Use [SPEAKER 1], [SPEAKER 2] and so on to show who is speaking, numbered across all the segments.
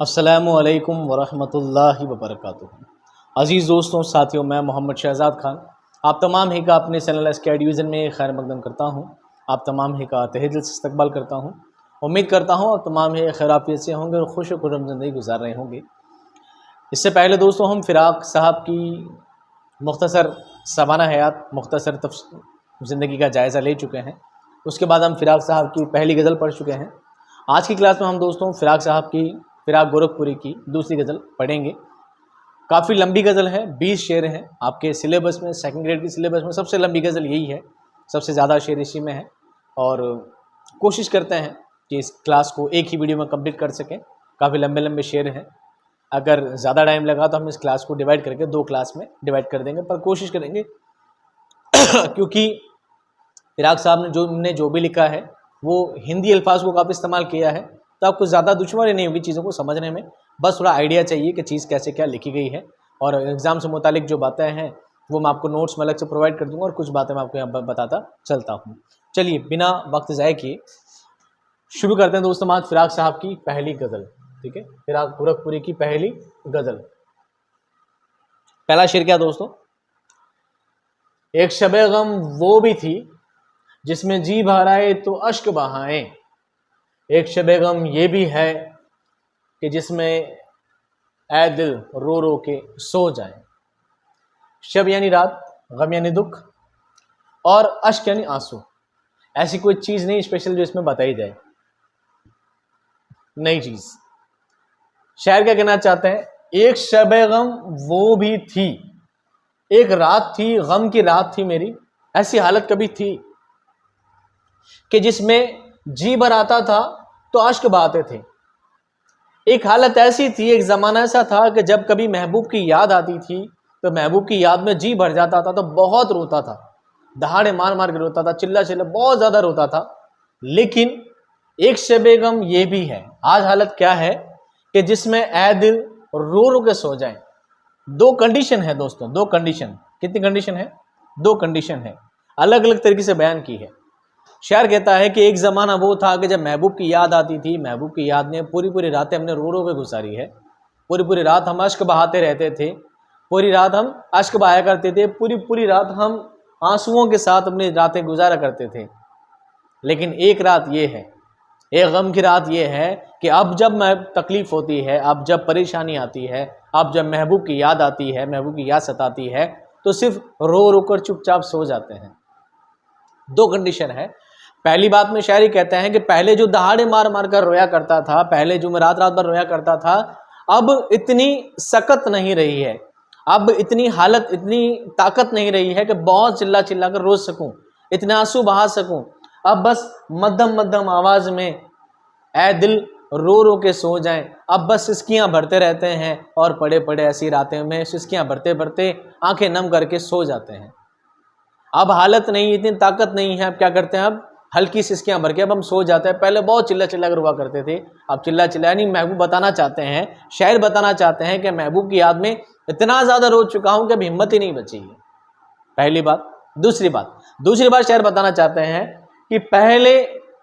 [SPEAKER 1] अस्सलामुअलैकुम वरहमतुल्लाहि वबरकातुहू। अज़ीज़ दोस्तों, साथियों, मैं मोहम्मद शहज़ाद खान आप तमाम ही का अपने चैनल एसके डिवीज़न में खैर मकदम करता हूँ। आप तमाम ही का तहे दिल से इस्तकबाल करता हूँ। उम्मीद करता हूँ आप तमाम ही खैराफियत से होंगे और खुश खुर्रम ज़िंदगी गुजार रहे होंगे। इससे पहले दोस्तों हम फ़िराक साहब की मुख्तसर सवाना हयात मुख्तसर ज़िंदगी का जायज़ा ले चुके हैं। उसके बाद हम फ़िराक साहब की पहली गज़ल पढ़ चुके हैं। आज की क्लास में हम दोस्तों फ़िराक साहब की फ़िराक गोरखपुरी की दूसरी गज़ल पढ़ेंगे। काफ़ी लंबी गज़ल है, 20 शेर हैं। आपके सिलेबस में, सेकंड ग्रेड के सिलेबस में सबसे लंबी गज़ल यही है, सबसे ज़्यादा शेर इसी में है। और कोशिश करते हैं कि इस क्लास को एक ही वीडियो में कंप्लीट कर सकें। काफ़ी लंबे लंबे शेर हैं। अगर ज़्यादा टाइम लगा तो हम इस क्लास को डिवाइड करके 2 क्लास में डिवाइड कर देंगे, पर कोशिश करेंगे क्योंकि फ़िराक साहब ने जो भी लिखा है वो हिंदी अल्फाज को काफ़ी इस्तेमाल किया है, तो आपको ज़्यादा दुश्मनी नहीं होगी चीज़ों को समझने में। बस थोड़ा आइडिया चाहिए कि चीज़ कैसे क्या लिखी गई है। और एग्ज़ाम से मुतालिक जो बातें हैं वो मैं आपको नोट्स में अलग से प्रोवाइड कर दूंगा और कुछ बातें मैं आपको यहाँ बताता चलता हूँ। चलिए बिना वक्त ज़ाय किए शुरू करते हैं दोस्तों आज फ़िराक साहब की पहली गज़ल। ठीक है, फ़िराक गोरखपुरी की पहली गज़ल। पहला शेर क्या दोस्तों? एक शबे गम वो भी थी जिसमें जी भराए तो अश्क बहाएं, एक शबे गम ये भी है कि जिसमें ऐ दिल रो रो के सो जाए। शब यानी रात, गम यानी दुख, और अश्क यानी आंसू। ऐसी कोई चीज़ नहीं स्पेशल जो इसमें बताई जाए, नई चीज़। शायर क्या कहना चाहते हैं? एक शबे गम वो भी थी, एक रात थी, गम की रात थी मेरी। ऐसी हालत कभी थी कि जिसमें जी भर आता था तो अश्क बहाते थे। एक हालत ऐसी थी, एक ज़माना ऐसा था कि जब कभी महबूब की याद आती थी तो महबूब की याद में जी भर जाता था, तो बहुत रोता था, दहाड़े मार मार के रोता था, चिल्ला चिल्ला बहुत ज़्यादा रोता था। लेकिन एक शबे गम ये भी है, आज हालत क्या है कि जिसमें ऐ दिल रो रो के सो जाए। 2 कंडीशन है दोस्तों, 2 कंडीशन। कितनी कंडीशन है? 2 कंडीशन है, अलग अलग तरीके से बयान की है। शायर कहता है कि एक ज़माना वो था कि जब महबूब की याद आती थी, महबूब की याद ने पूरी पूरी रातें हमने रो रो के गुजारी है। पूरी पूरी रात हम अश्क बहाते रहते थे, पूरी रात हम अश्क बहाया करते थे, पूरी पूरी रात हम आंसुओं के साथ अपनी रातें गुजारा करते थे। लेकिन एक रात ये है, एक गम की रात ये है कि अब जब तकलीफ़ होती है, अब जब परेशानी आती है, अब जब महबूब की याद आती है, महबूब की याद सताती है, तो सिर्फ रो रो कर चुपचाप सो जाते हैं। 2 कंडीशन है। पहली बात में शायरी कहते हैं कि पहले जो दहाड़े मार मार कर रोया करता था, पहले जो मैं रात रात भर रोया करता था, अब इतनी सकत नहीं रही है, अब इतनी हालत, इतनी ताकत नहीं रही है कि बहुत चिल्ला चिल्ला कर रो सकूं, इतने आंसू बहा सकूं। अब बस मध्यम मध्यम आवाज में ऐ दिल रो रो के सो जाएं। अब बस सिसकियां भरते रहते हैं और पड़े पड़े ऐसी रातें में सिसकियां भरते भरते आंखें नम करके सो जाते हैं। अब हालत नहीं, इतनी ताकत नहीं है। अब क्या करते हैं? अब हल्की सिसकियां भर के अब हम सो जाते हैं। पहले बहुत चिल्ला चिल्ला कर हुआ करते थे, अब चिल्ला चिल्ला। यानी महबूब बताना चाहते हैं, शायर बताना चाहते हैं कि महबूब की याद में इतना ज़्यादा रो चुका हूं कि अब हिम्मत ही नहीं बची है। पहली बात। दूसरी बात शायर बताना चाहते हैं कि पहले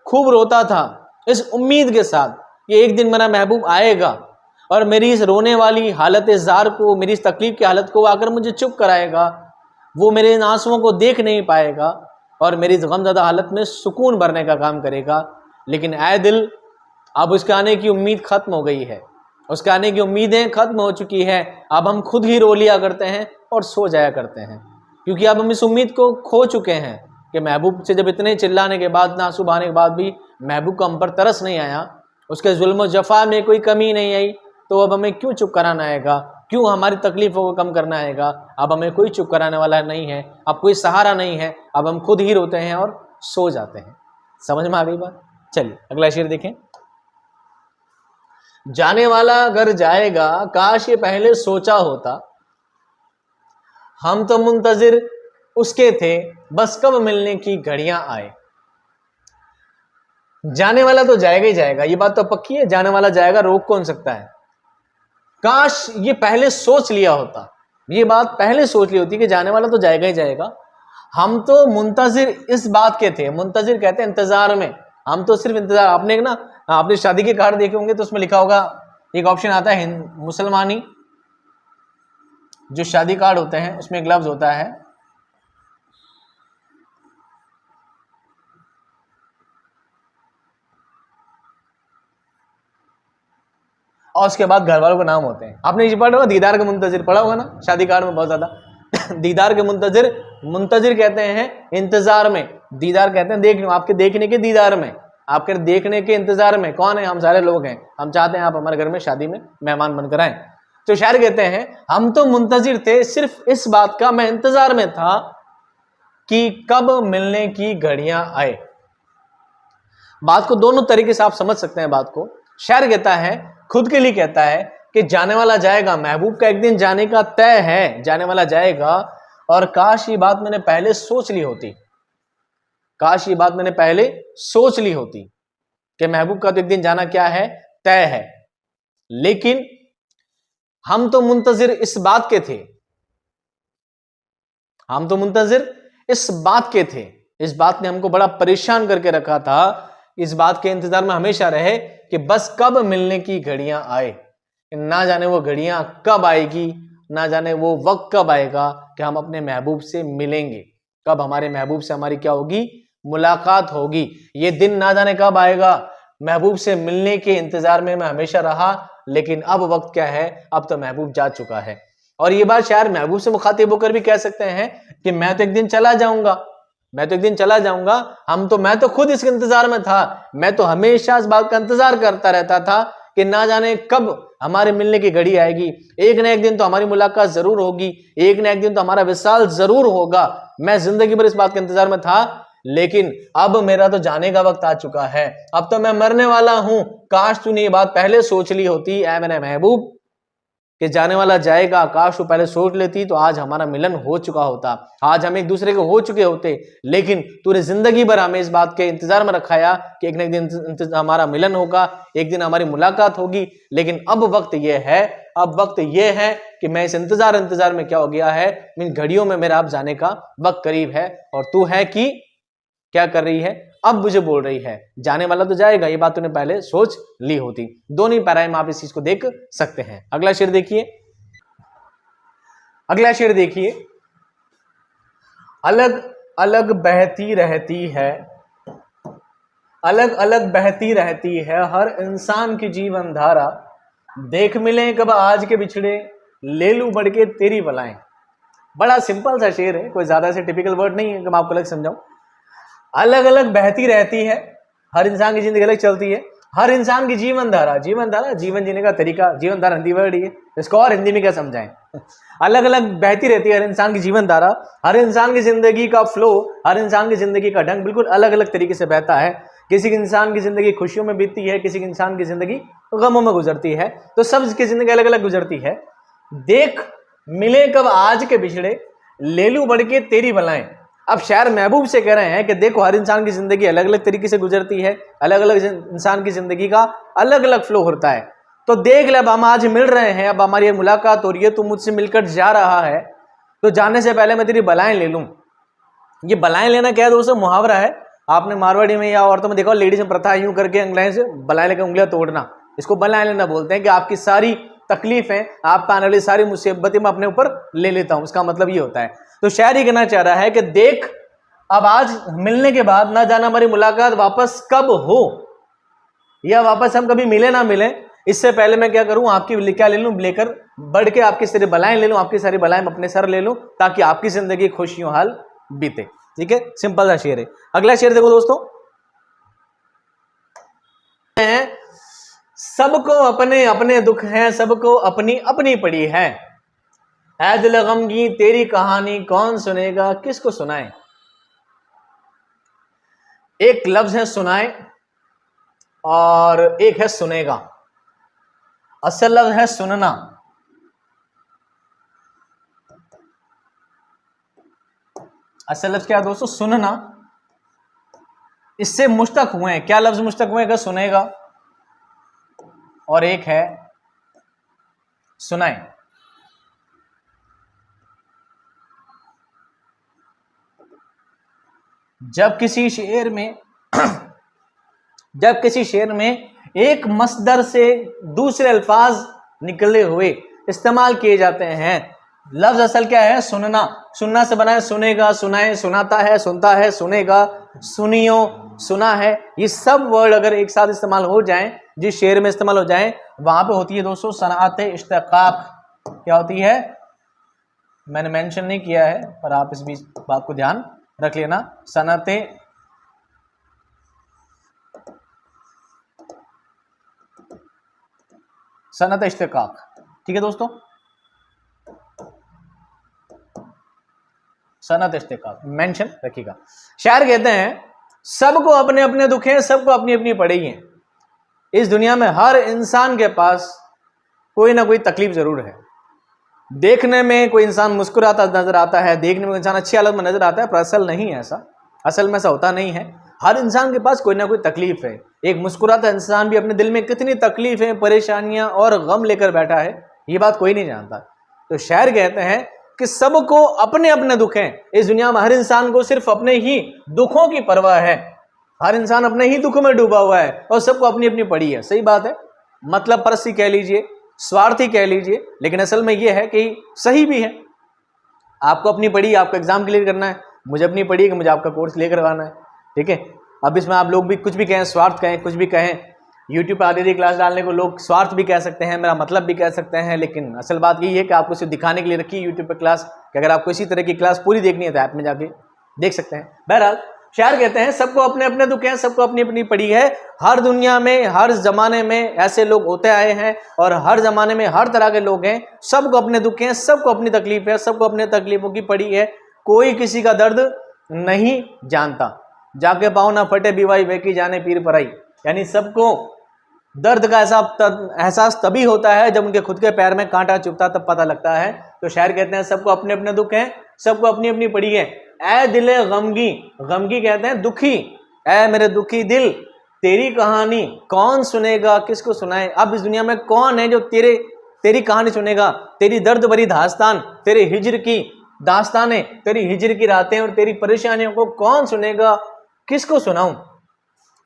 [SPEAKER 1] खूब रोता था इस उम्मीद के साथ कि एक दिन मेरा महबूब आएगा और मेरी इस रोने वाली हालत ज़ार को, मेरी इस तकलीफ की हालत को आकर मुझे चुप कराएगा, वो मेरे इन आंसुओं को देख नहीं पाएगा और मेरी इस गमज़दा हालत में सुकून भरने का काम करेगा। लेकिन ऐ दिल, अब उसके आने की उम्मीद ख़त्म हो गई है, उसके आने की उम्मीदें ख़त्म हो चुकी है। अब हम खुद ही रो लिया करते हैं और सो जाया करते हैं, क्योंकि अब हम इस उम्मीद को खो चुके हैं कि महबूब से जब इतने चिल्लाने के बाद, आंसू बहाने के बाद भी महबूब को हम पर तरस नहीं आया, उसके जुल्म जफ़ा में कोई कमी नहीं आई, तो अब हमें क्यों चुप कराना आएगा, क्यों हमारी तकलीफ़ों को कम करना आएगा। अब हमें कोई चुप कराने वाला नहीं है, अब कोई सहारा नहीं है, अब हम खुद ही रोते हैं और सो जाते हैं। समझ में आ गई बात? चलिए अगला शेर देखें। जाने वाला घर जाएगा, काश ये पहले सोचा होता, हम तो मुंतजिर उसके थे, बस कब मिलने की घड़ियां आए। जाने वाला तो जाएगा ही जाएगा, ये बात तो पक्की है, जाने वाला जाएगा, रोक कौन सकता है। काश ये पहले सोच लिया होता, ये बात पहले सोच ली होती कि जाने वाला तो जाएगा ही जाएगा, हम तो मुंतजिर इस बात के थे। मुंतजिर कहते हैं इंतजार में, हम तो सिर्फ इंतजार। आपने ना, आपने शादी के कार्ड देखे होंगे तो उसमें लिखा होगा एक ऑप्शन आता है मुसलमानी, जो शादी कार्ड होते हैं उसमें ग्लव्स होता है, और उसके बाद घर वालों के नाम होते हैं। आपने ये पढ़ा होगा, दीदार के मुंतजिर पढ़ा होगा ना, शादी कार्ड में बहुत ज्यादा दीदार के मुंतजिर, मुंतजिर कहते हैं इंतजार में, दीदार कहते हैं देखने, आपके देखने के दीदार में, आपके देखने के इंतजार में। कौन है? हम सारे लोग हैं, हम चाहते हैं आप हमारे घर में शादी में मेहमान बनकर आए। तो शायर कहते हैं हम तो मुंतजिर थे, सिर्फ इस बात का मैं इंतजार में था कि कब मिलने की घड़ियां आए। बात को दोनों तरीके से आप समझ सकते हैं बात को। शायर कहता है, खुद के लिए कहता है कि जाने वाला जाएगा, महबूब का एक दिन जाने का तय है, जाने वाला जाएगा, और काश ये बात मैंने पहले सोच ली होती, काश ये बात मैंने पहले सोच ली होती कि महबूब का तो एक दिन जाना क्या है, तय है। लेकिन हम तो मुंतजिर इस बात के थे, हम तो मुंतजिर इस बात के थे, इस बात ने हमको बड़ा परेशान करके रखा था, इस बात के इंतजार में हमेशा रहे कि बस कब मिलने की घड़ियां आए। ना जाने वो घड़ियां कब आएगी, ना जाने वो वक्त कब आएगा कि हम अपने महबूब से मिलेंगे, कब हमारे महबूब से हमारी क्या होगी, मुलाकात होगी। ये दिन ना जाने कब आएगा, महबूब से मिलने के इंतजार में मैं हमेशा रहा, लेकिन अब वक्त क्या है, अब तो महबूब जा चुका है। और ये बात शायद महबूब से मुखातिब होकर भी कह सकते हैं कि मैं तो एक दिन चला जाऊंगा, मैं तो एक दिन चला जाऊंगा, मैं तो खुद इसके इंतजार में था, मैं तो हमेशा इस बात का इंतजार करता रहता था कि ना जाने कब हमारे मिलने की घड़ी आएगी, एक ना एक दिन तो हमारी मुलाकात जरूर होगी, एक ना एक दिन तो हमारा विसाल जरूर होगा। मैं जिंदगी भर इस बात के इंतजार में था, लेकिन अब मेरा तो जाने का वक्त आ चुका है, अब तो मैं मरने वाला हूं। काश तूने ये बात पहले सोच ली होती ऐ मेरे महबूब कि जाने वाला जाएगा, काश वो पहले सोच लेती तो आज हमारा मिलन हो चुका होता, आज हम एक दूसरे के हो चुके होते। लेकिन तूने जिंदगी भर हमें इस बात के इंतजार में रखाया कि एक न एक दिन हमारा मिलन होगा, एक दिन हमारी मुलाकात होगी। लेकिन अब वक्त यह है, अब वक्त यह है कि मैं इस इंतजार में क्या हो गया है, इन घड़ियों में मेरा अब जाने का वक्त करीब है, और तू है कि क्या कर रही है, अब मुझे बोल रही है जाने वाला तो जाएगा, ये बात तूने पहले सोच ली होती। दोनों पैराए में आप इस चीज को देख सकते हैं। अगला शेर देखिए, अगला शेर देखिए, अलग अलग बहती रहती है, अलग अलग बहती रहती है हर इंसान की जीवन धारा, देख मिले कब आज के बिछड़े, ले लूं बढ़ के तेरी बलाएं। बड़ा सिंपल सा शेर है, कोई ज्यादा से टिपिकल वर्ड नहीं है कि मैं आपको अलग समझाऊं। अलग अलग बहती रहती है, हर इंसान की जिंदगी अलग चलती है, हर इंसान की जीवन धारा, जीवन धारा जीवन जीने का तरीका, जीवन धारा हिंदी वर्ड है, इसको और हिंदी में क्या समझाएं। अलग अलग बहती रहती है हर इंसान की जीवन धारा, हर इंसान की जिंदगी का फ्लो, हर इंसान की जिंदगी का ढंग बिल्कुल अलग अलग तरीके से बहता है। किसी इंसान की जिंदगी खुशियों में बीतती है, किसी इंसान की जिंदगी गमों में गुजरती है, तो सबकी जिंदगी अलग अलग गुजरती है। देख मिले कब आज के बिछड़े, ले लूं बढ़ के तेरी बलाएं। अब शायर महबूब से कह रहे हैं कि देखो हर इंसान की जिंदगी अलग अलग तरीके से गुजरती है, अलग अलग इंसान की जिंदगी का अलग अलग फ्लो होता है, तो देख ले अब हम आज मिल रहे हैं, अब हमारी मुलाकात हो रही है, तू मुझसे मिलकर जा रहा है, तो जाने से पहले मैं तेरी बलाएं ले लूं। ये बलाएं लेना क्या है दोस्तों, मुहावरा है। आपने मारवाड़ी में या औरतों में देखा, लेडीज में प्रथा यूं करके अंगुलियां से बलाएं लेकर उंगलियां तोड़ना, इसको बलाएं लेना बोलते हैं कि आपकी सारी तकलीफें, आपका आने वाली सारी मुसीबतें मैं अपने ऊपर ले लेता हूं, इसका मतलब ये होता है। तो शायर ये कहना चाह रहा है कि देख अब आज मिलने के बाद ना जाना हमारी मुलाकात वापस कब हो, या वापस हम कभी मिले ना मिले, इससे पहले मैं क्या करूं, आपकी क्या ले लूं, लेकर बढ़ के आपकी सारी बलाएं ले लूं, आपकी सारी बलाएं अपने सर ले लूं, ताकि आपकी जिंदगी खुशियों हाल बीते। ठीक है, सिंपल सा शेर है। अगला शेर देखो दोस्तों, सबको अपने अपने दुख हैं, सबको अपनी अपनी पड़ी है, ऐ दिल गम की तेरी कहानी कौन सुनेगा, किसको सुनाए। एक लफ्ज है सुनाए और एक है सुनेगा। असल लफ्ज है सुनना, असल लफ्ज क्या है दोस्तों, सुनना। इससे मुश्तक हुए हैं, क्या लफ्ज मुश्तक हुए हैं, सुनेगा और एक है सुनाए। जब किसी शेर में एक मस्दर से दूसरे अल्फाज निकले हुए इस्तेमाल किए जाते हैं। लफ्ज असल क्या है? सुनना। सुनना से बना है सुनेगा, सुनाए, सुनाता है, सुनता है, सुनेगा, सुनियो, सुना है। ये सब वर्ड अगर एक साथ इस्तेमाल हो जाएं, जिस शेर में इस्तेमाल हो जाएं, वहां पे होती है दोस्तों सनाअत इश्तिकाक। क्या होती है? मैंने मेंशन नहीं किया है पर आप इस बीच बात को ध्यान रख लेना। सनअत इश्तिकाक। ठीक है दोस्तों, सनअत इश्तिकाक मेंशन रखिएगा। शायर कहते हैं सबको अपने अपने दुख हैं, सबको अपनी अपनी पड़ी हैं। इस दुनिया में हर इंसान के पास कोई ना कोई तकलीफ जरूर है। देखने में कोई इंसान मुस्कुराता नजर आता है, देखने में कोई इंसान अच्छी हालत में नजर आता है, पर असल नहीं है ऐसा। असल में ऐसा होता नहीं है। हर इंसान के पास कोई ना कोई तकलीफ है। एक मुस्कुराता इंसान भी अपने दिल में कितनी तकलीफें, परेशानियां और गम लेकर बैठा है, ये बात कोई नहीं जानता। तो शायर कहते हैं कि सबको अपने अपने दुख हैं। इस दुनिया में हर इंसान को सिर्फ अपने ही दुखों की परवाह है। हर इंसान अपने ही दुख में डूबा हुआ है और सबको अपनी अपनी पड़ी है। सही बात है, मतलब परस्ती कह लीजिए, स्वार्थी कह लीजिए, लेकिन असल में यह है कि सही भी है। आपको अपनी पड़ी, आपको एग्जाम क्लियर करना है, मुझे अपनी पड़ी है कि मुझे आपका कोर्स क्लियर करवाना है। ठीक है, अब इसमें आप लोग भी कुछ भी कहें, स्वार्थ कहें, कुछ भी कहें, यूट्यूब पर आधी क्लास डालने को लोग स्वार्थ भी कह सकते हैं, मेरा मतलब भी कह सकते हैं, लेकिन असल बात यही है कि आपको सिर्फ दिखाने के लिए रखी है यूट्यूब पर क्लास, कि अगर आपको इसी तरह की क्लास पूरी देखनी है तो ऐप में जाके देख सकते हैं। बहरहाल शायर कहते हैं सबको अपने अपने दुख हैं, सबको अपनी अपनी पड़ी है। हर दुनिया में, हर जमाने में ऐसे लोग होते आए हैं और हर जमाने में हर तरह के लोग हैं। सबको अपने दुख हैं, सबको अपनी तकलीफ है, सबको अपने तकलीफों की पड़ी है। कोई किसी का दर्द नहीं जानता। जाके पाओ ना फटे बीवाई वेकी जाने पीर पराई। यानी सबको दर्द का एहसास तभी होता है जब उनके खुद के पैर में कांटा चुभता, तब पता लगता है। तो शायर कहते हैं सबको अपने अपने दुख हैं, सबको अपनी अपनी पड़ी है। ऐ दिले गमगी, गमगी कहते हैं दुखी, ऐ मेरे दुखी दिल, तेरी कहानी कौन सुनेगा, किसको सुनाए। अब इस दुनिया में कौन है जो तेरी कहानी सुनेगा, तेरी दर्द भरी दास्तान, तेरे हिजर की दास्तानें, तेरी हिजर की रातें और तेरी परेशानियों को कौन सुनेगा, किसको सुनाऊं।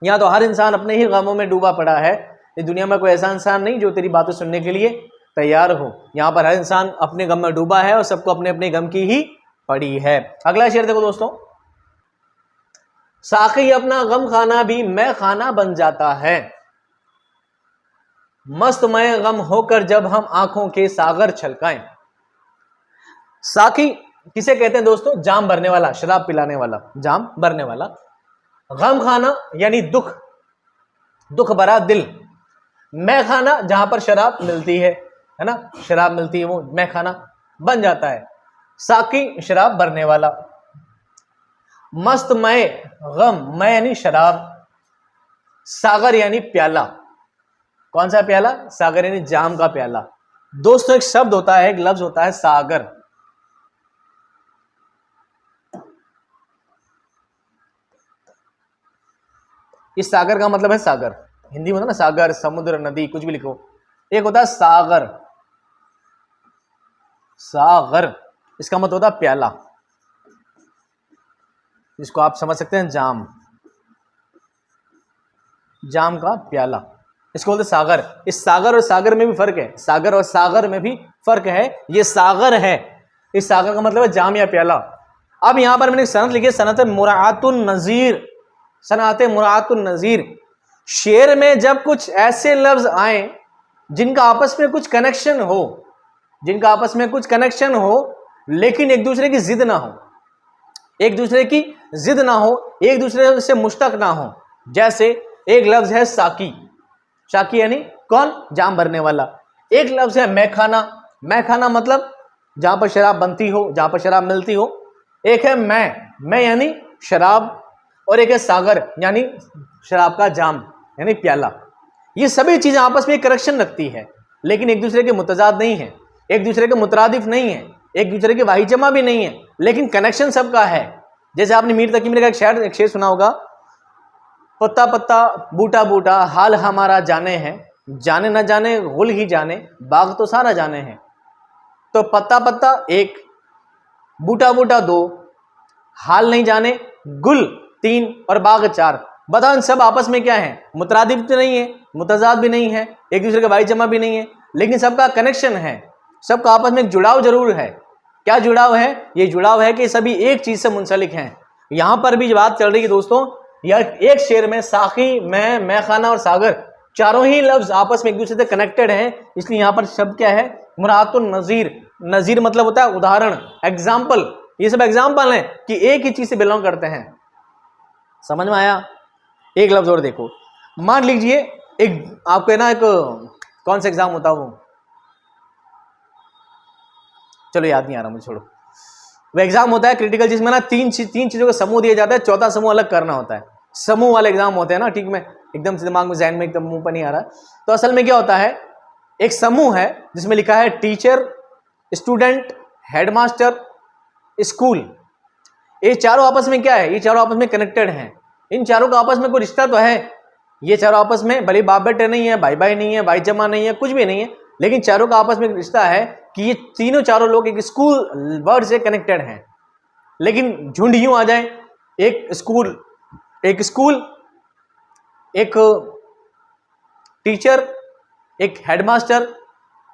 [SPEAKER 1] यहाँ तो हर इंसान अपने ही गमों में डूबा पड़ा है। इस दुनिया में कोई ऐसा इंसान नहीं जो तेरी बातें सुनने के लिए तैयार हो। यहाँ पर हर इंसान अपने गम में डूबा है और सबको अपने अपने गम की ही पड़ी है। अगला शेर देखो दोस्तों, साकी अपना गम खाना भी मैं खाना बन जाता है, मस्त मैं गम होकर जब हम आंखों के सागर छलकाएं। साकी किसे कहते हैं दोस्तों? जाम भरने वाला, शराब पिलाने वाला, जाम भरने वाला। गम खाना यानी दुख, दुख भरा दिल। मैं खाना जहां पर शराब मिलती है ना, शराब मिलती है, वो मैं खाना बन जाता है। साकी शराब भरने वाला। मस्त मैं गम, मैं यानी शराब, सागर यानी प्याला। कौन सा प्याला? सागर यानी जाम का प्याला। दोस्तों एक शब्द होता है, एक लफ्ज होता है सागर। इस सागर का मतलब है सागर, हिंदी में होता है ना सागर, समुद्र, नदी, कुछ भी लिखो। एक होता है सागर, सागर इसका मतलब होता है प्याला, इसको आप समझ सकते हैं जाम, जाम का प्याला, इसको बोलते सागर। इस सागर और सागर में भी फर्क है, सागर और सागर में भी फर्क है। ये सागर है, इस सागर का मतलब है जाम या प्याला। अब यहां पर मैंने सनत लिखी है, सनत मुराअतुन नजीर, सनत मुराअतुन नजीर। शेर में जब कुछ ऐसे लफ्ज आए जिनका आपस में कुछ कनेक्शन हो, जिनका आपस में कुछ कनेक्शन हो लेकिन एक दूसरे की जिद ना हो, एक दूसरे की जिद ना हो, एक दूसरे से मुश्तक ना हो। जैसे एक लफ्ज है साकी, साकी यानी कौन? जाम भरने वाला। एक लफ्ज है मैखाना, मैखाना मतलब जहां पर शराब बनती हो, जहां पर शराब मिलती हो। एक है मैं यानी शराब, और एक है सागर यानी शराब का जाम यानी प्याला। ये सभी चीजें आपस में कनेक्शन रखती है लेकिन एक दूसरे के मुतजाद नहीं है, एक दूसरे के मुतरादिफ नहीं है, एक दूसरे के वाही जमा भी नहीं है, लेकिन कनेक्शन सबका है। जैसे आपने मीर तकी मीर का एक शेर सुना होगा, पत्ता पत्ता बूटा बूटा हाल हमारा जाने हैं, जाने न जाने गुल ही जाने बाग तो सारा जाने हैं। तो पत्ता पत्ता एक, बूटा बूटा दो, हाल नहीं जाने गुल तीन और बाग चार। बताओ इन सब आपस में क्या है? मुतरादिफ तो नहीं है, मुतजाद भी नहीं है, एक दूसरे का भाई जमा भी नहीं है, लेकिन सबका कनेक्शन है, सबका आपस में एक जुड़ाव जरूर है। क्या जुड़ाव है? ये जुड़ाव है कि सभी एक चीज से मुंसलिक हैं। यहां पर भी बात चल रही है दोस्तों, यार एक शेर में साकी, मैं खाना और सागर चारों ही लफ्ज आपस में एक दूसरे से कनेक्टेड हैं, इसलिए यहां पर शब्द क्या है? मुरातुन नजीर। नजीर मतलब होता है उदाहरण, एग्जाम्पल। ये सब एग्जाम्पल हैं कि एक ही चीज से बिलोंग करते हैं। समझ में आया? एक लफ्ज और देखो, मान लीजिए एक आपको ना एक कौन सा एग्जाम होता है वो, चलो याद नहीं आ रहा मुझे, छोड़ो। वो एग्जाम होता है क्रिटिकल, जिसमें ना तीन चीजों का समूह दिया जाता है, चौथा समूह अलग करना होता है। समूह वाले एग्जाम होते हैं ना, ठीक में एकदम से दिमाग में, जहन में एकदम मुंह पर नहीं आ रहा। तो असल में क्या होता है, एक समूह है जिसमें लिखा है टीचर, स्टूडेंट, हेडमास्टर, स्कूल। ये चारों आपस में क्या है? ये चारों आपस में कनेक्टेड हैं। इन चारों का आपस में कोई रिश्ता तो है, ये चारों आपस में भले बाप बेटे नहीं है, भाई भाई नहीं है, भाई जमा नहीं है, कुछ भी नहीं है, लेकिन चारों का आपस में एक रिश्ता है कि ये तीनों चारों लोग एक स्कूल वर्ड से कनेक्टेड हैं। लेकिन झुंड यूं आ जाए, एक स्कूल, एक टीचर, एक हेडमास्टर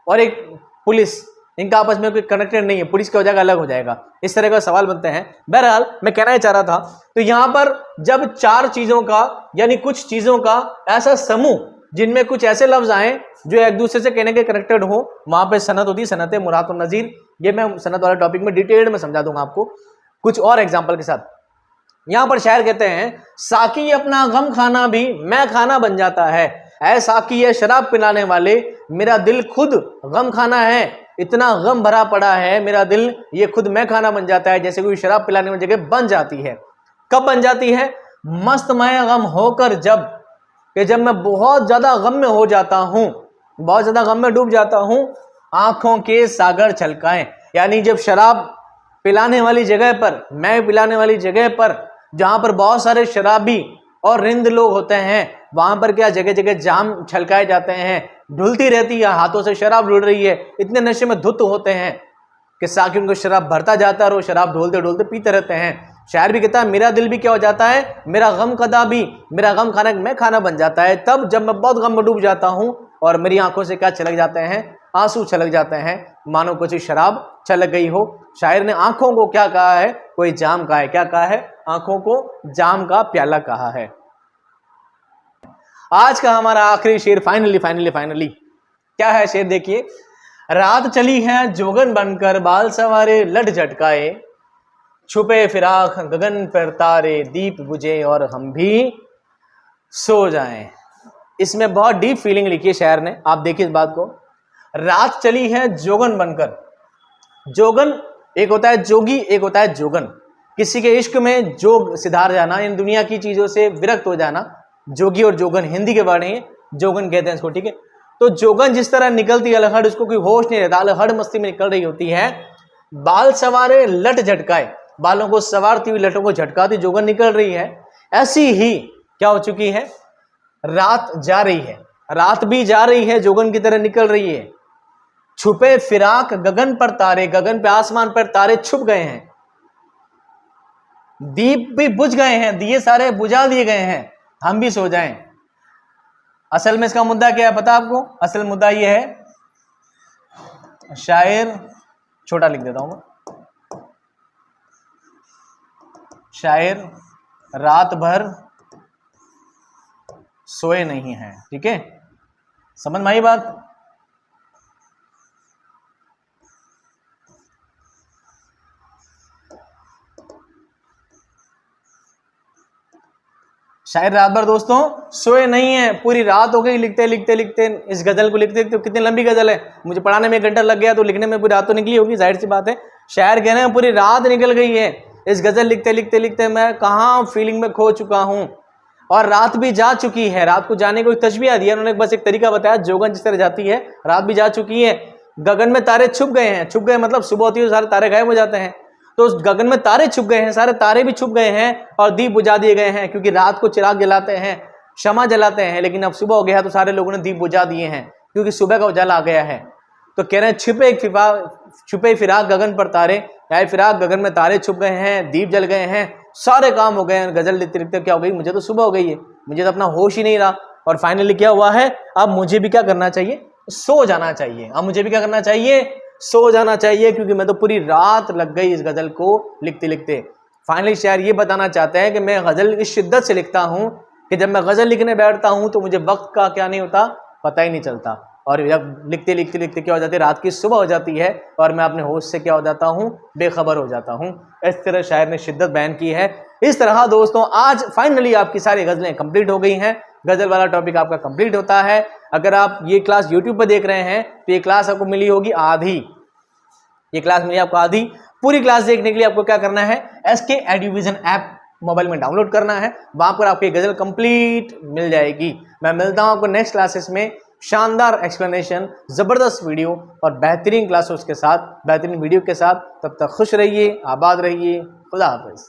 [SPEAKER 1] और एक पुलिस, इनका आपस में कोई कनेक्टेड नहीं है, पुलिस की वजह अलग हो जाएगा। इस तरह का सवाल बनते हैं। बहरहाल मैं कहना ही चाह रहा था, तो यहां पर जब चार चीजों का यानी कुछ चीजों का ऐसा समूह जिनमें कुछ ऐसे लफ्ज आए जो एक दूसरे से कहने के कनेक्टेड हो, वहां पे सनत होती है, सनत मुरातुन नजीर। ये मैं सनत वाला टॉपिक में डिटेल में समझा दूंगा आपको कुछ और एग्जाम्पल के साथ। यहां पर शायर कहते हैं, साकी अपना गम खाना भी मैं खाना बन जाता है। ऐ साकी है शराब पिलाने वाले, मेरा दिल खुद गम खाना है। इतना गम भरा पड़ा है मेरा दिल, ये खुद मैं खाना बन जाता है। जैसे कोई शराब पिलाने वाली जगह बन जाती है। कब बन जाती है? मस्त मैं गम होकर, जब मैं बहुत ज्यादा गम में हो जाता हूं, बहुत ज्यादा गम में डूब जाता हूं, आंखों के सागर छलकाएं। यानी जब शराब पिलाने वाली जगह पर, मैं पिलाने वाली जगह पर, जहां पर बहुत सारे शराबी और रिंद लोग होते हैं, वहां पर क्या जगह जगह जाम छलकाए जाते हैं, ढुलती रहती है, हाथों से शराब ढुल रही है, इतने नशे में धुत होते हैं कि साकी उनको शराब भरता जाता है और वो शराब ढोलते ढोलते पीते रहते हैं। शायर भी कहता है, मेरा दिल भी क्या हो जाता है, मेरा गम कदा भी, मेरा गम खाना मैं खाना बन जाता है तब जब मैं बहुत गम में डूब जाता हूं और मेरी आंखों से क्या छलक जाते हैं? आंसू छलक जाते हैं, मानो कुछ शराब छलक गई हो। शायर ने आंखों को क्या कहा है? कोई जाम कहा है। क्या कहा है? आंखों को जाम का प्याला कहा है। आज का हमारा आखिरी शेर, फाइनली क्या है शेर? देखिए, रात चली है जोगन बनकर, बाल सवारे लट झटकाए, छुपे फिराक गगन पर तारे, दीप बुझे और हम भी सो जाएं। इसमें बहुत डीप फीलिंग लिखी है शायर ने, आप देखिए इस बात को। रात चली है जोगन बनकर, जोगन एक होता है जोगी, एक होता है जोगन। किसी के इश्क में जोग सिधार जाना, इन दुनिया की चीजों से विरक्त हो जाना, जोगी और जोगन हिंदी के वर्ड हैं, जोगन कहते हैं इसको, ठीक है। तो जोगन जिस तरह निकलती है अलहड़, उसको कोई होश नहीं रहता, अलहड़ मस्ती में निकल रही होती है। बाल सवारे लट झटकाए, बालों को सवारती हुई लटों को झटकाती जोगन निकल रही है। ऐसी ही क्या हो चुकी है? रात जा रही है, रात भी जा रही है, जोगन की तरह निकल रही है। छुपे फिराक गगन पर तारे, गगन पे आसमान पर तारे छुप गए हैं, दीप भी बुझ गए हैं, दिए सारे बुझा दिए गए हैं, हम भी सो जाएं। असल में इसका मुद्दा क्या है पता आपको? असल मुद्दा यह है, शायर, छोटा लिख देता हूं मैं, शायर रात भर सोए नहीं हैं, ठीक है। समझ में आई बात? शायर रात भर दोस्तों सोए नहीं है, पूरी रात हो गई लिखते लिखते लिखते, इस गजल को लिखते लिखते। कितनी लंबी गजल है, मुझे पढ़ाने में 1 घंटा लग गया, तो लिखने में पूरी रात तो निकली होगी, जाहिर सी बात है। शायर कह रहे हैं पूरी रात निकल गई है, इस गजल लिखते लिखते लिखते मैं कहाँ फीलिंग में खो चुका हूं, और रात भी जा चुकी है। रात को जाने को एक तशबीह दिया उन्होंने, बस एक तरीका बताया, जोगन जिस तरह जाती है, रात भी जा चुकी है। गगन में तारे छुप गए हैं, छुप गए मतलब सुबह होती है सारे तारे गायब हो जाते हैं, तो उस गगन में तारे छुप गए हैं, सारे तारे भी छुप गए हैं, और दीप बुझा दिए गए हैं, क्योंकि रात को चिराग जलाते हैं, शमा जलाते हैं, लेकिन अब सुबह हो गया तो सारे लोगों ने दीप बुझा दिए हैं, क्योंकि सुबह का उजाला आ गया है। तो कह रहे हैं छुपे फिराक गगन पर तारे, या फिराक गगन में तारे छुप गए हैं, दीप जल गए हैं, सारे काम हो गए, गजल लिखते लिखते क्या हो गई, मुझे तो सुबह हो गई है, मुझे तो अपना होश ही नहीं रहा। और फाइनली क्या हुआ है, अब मुझे भी क्या करना चाहिए, सो जाना चाहिए। अब मुझे भी क्या करना चाहिए, सो जाना चाहिए, क्योंकि मैं तो पूरी रात लग गई इस गजल को लिखते लिखते। फाइनली शायर ये बताना चाहते हैं कि मैं गजल इस शिद्दत से लिखता हूं कि जब मैं गजल लिखने बैठता हूं तो मुझे वक्त का क्या नहीं होता, पता ही नहीं चलता। और जब लिखते लिखते लिखते क्या हो जाती है, रात की सुबह हो जाती है और मैं अपने होश से क्या हो जाता हूँ, बेखबर हो जाता हूँ। इस तरह शायर ने शिद्दत बयान की है। इस तरह दोस्तों आज फाइनली आपकी सारी गजलें कंप्लीट हो गई हैं। गजल वाला टॉपिक आपका कंप्लीट होता है। अगर आप ये क्लास यूट्यूब पर देख रहे हैं तो ये क्लास आपको मिली होगी आधी, ये क्लास मिली आपको आधी। पूरी क्लास देखने के लिए आपको क्या करना है, SK एडुविजन ऐप मोबाइल में डाउनलोड करना है, वहां पर आपको गजल कंप्लीट मिल जाएगी। मैं मिलता हूं आपको नेक्स्ट क्लासेस में शानदार एक्सप्लेनेशन, जबरदस्त वीडियो और बेहतरीन क्लासेस के साथ, बेहतरीन वीडियो के साथ। तब तक खुश रहिए, आबाद रहिए, खुदा हाफिज।